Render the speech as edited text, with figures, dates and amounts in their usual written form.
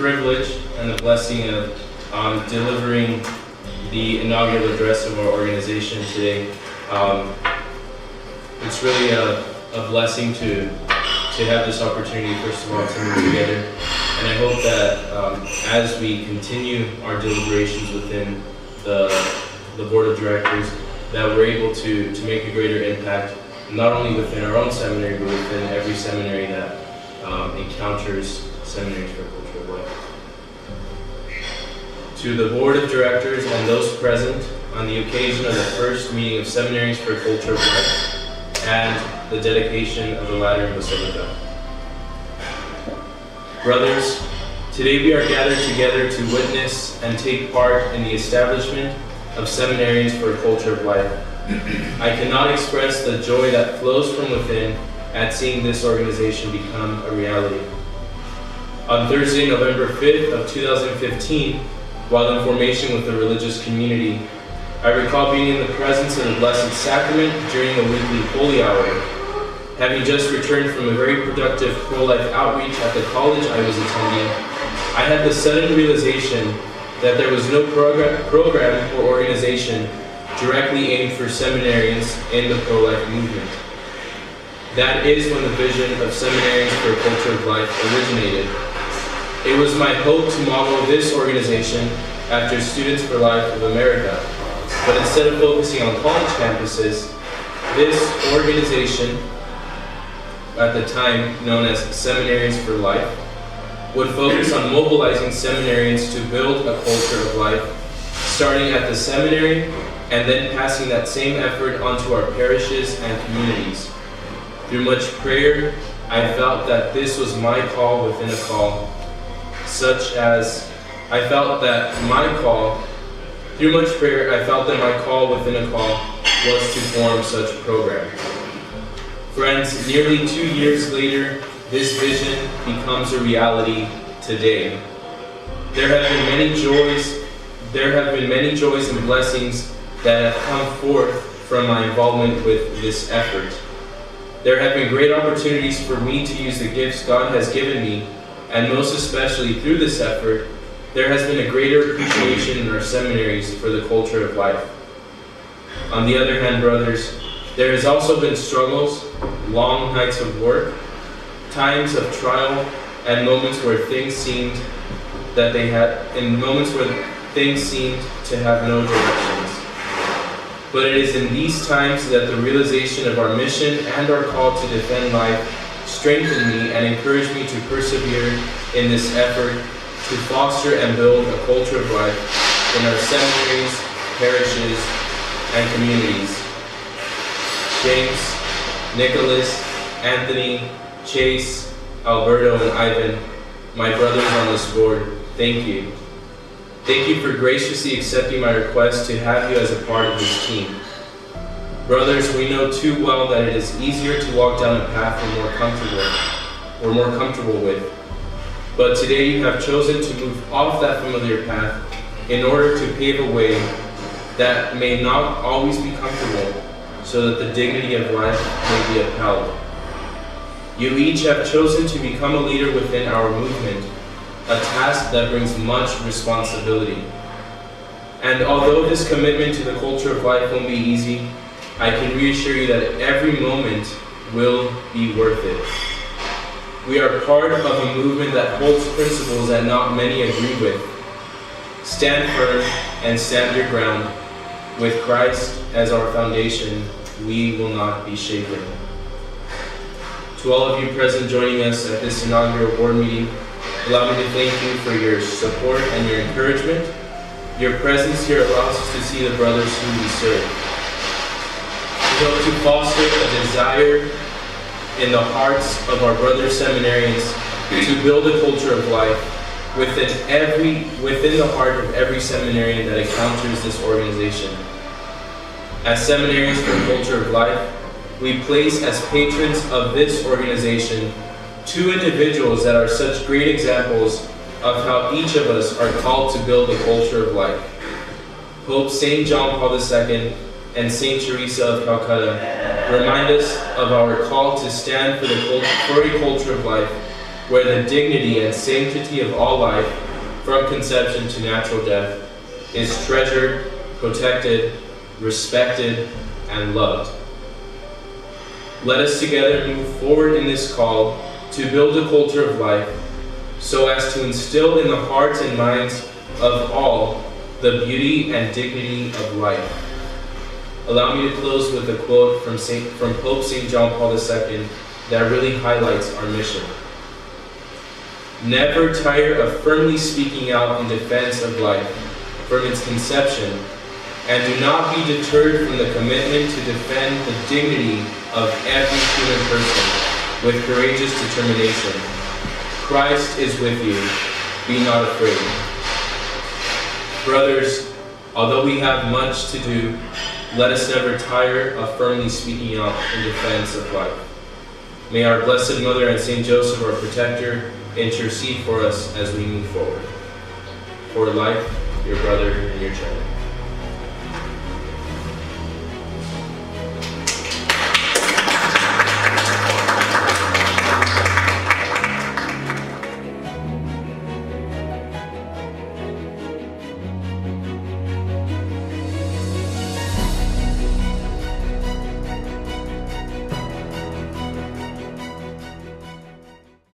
privilege and the blessing of delivering the inaugural address of our organization today. It's really a blessing to have this opportunity, first of all, to move together. And I hope that as we continue our deliberations within the board of directors, that we're able to make a greater impact, not only within our own seminary, but within every seminary that encounters Seminaries for Culture of Life. To the board of directors and those present on the occasion of the first meeting of Seminaries for Culture of Life and the dedication of the Lateran Basilica. Brothers, today we are gathered together to witness and take part in the establishment of Seminarians for a Culture of Life. I cannot express the joy that flows from within at seeing this organization become a reality. On Thursday, November 5th of 2015, while in formation with the religious community, I recall being in the presence of the Blessed Sacrament during a weekly Holy Hour. Having just returned from a very productive pro-life outreach at the college I was attending, I had the sudden realization that there was no program or organization directly aimed for seminarians in the pro-life movement. That is when the vision of Seminarians for a Culture of Life originated. It was my hope to model this organization after Students for Life of America, but instead of focusing on college campuses, this organization, at the time known as Seminarians for Life, would focus on mobilizing seminarians to build a culture of life, starting at the seminary and then passing that same effort onto our parishes and communities. Through much prayer, I felt that this was my call within a call, through much prayer, I felt that my call within a call was to form such a program. Friends, nearly 2 years later, this vision becomes a reality today. There have been many joys and blessings that have come forth from my involvement with this effort. There have been great opportunities for me to use the gifts God has given me, and most especially through this effort, there has been a greater appreciation in our seminaries for the culture of life. On the other hand, brothers, there has also been struggles, long nights of work, times of trial, and moments where things seemed to have no directions. But it is in these times that the realization of our mission and our call to defend life strengthened me and encouraged me to persevere in this effort to foster and build a culture of life in our seminaries, parishes, and communities. James, Nicholas, Anthony, Chase, Alberto, and Ivan, my brothers on this board, thank you. Thank you for graciously accepting my request to have you as a part of this team. Brothers, we know too well that it is easier to walk down a path we're more comfortable with. But today you have chosen to move off that familiar path in order to pave a way that may not always be comfortable, so that the dignity of life may be upheld. You each have chosen to become a leader within our movement, a task that brings much responsibility. And although this commitment to the culture of life won't be easy, I can reassure you that every moment will be worth it. We are part of a movement that holds principles that not many agree with. Stand firm and stand your ground. With Christ as our foundation, we will not be shaken. To all of you present joining us at this inaugural board meeting, allow me to thank you for your support and your encouragement. Your presence here allows us to see the brothers who we serve. We hope to foster a desire in the hearts of our brother seminarians to build a culture of life within the heart of every seminarian that encounters this organization. As Seminarians for a Culture of Life, we place as patrons of this organization two individuals that are such great examples of how each of us are called to build a culture of life. Pope St. John Paul II and St. Teresa of Calcutta remind us of our call to stand for a culture of life where the dignity and sanctity of all life, from conception to natural death, is treasured, protected, respected, and loved. Let us together move forward in this call to build a culture of life so as to instill in the hearts and minds of all the beauty and dignity of life. Allow me to close with a quote from Pope St. John Paul II that really highlights our mission. Never tire of firmly speaking out in defense of life from its conception, and do not be deterred from the commitment to defend the dignity of every human person with courageous determination. Christ is with you. Be not afraid. Brothers, although we have much to do, let us never tire of firmly speaking out in defense of life. May our Blessed Mother and Saint Joseph, our protector, intercede for us as we move forward. For life, your brother and your child.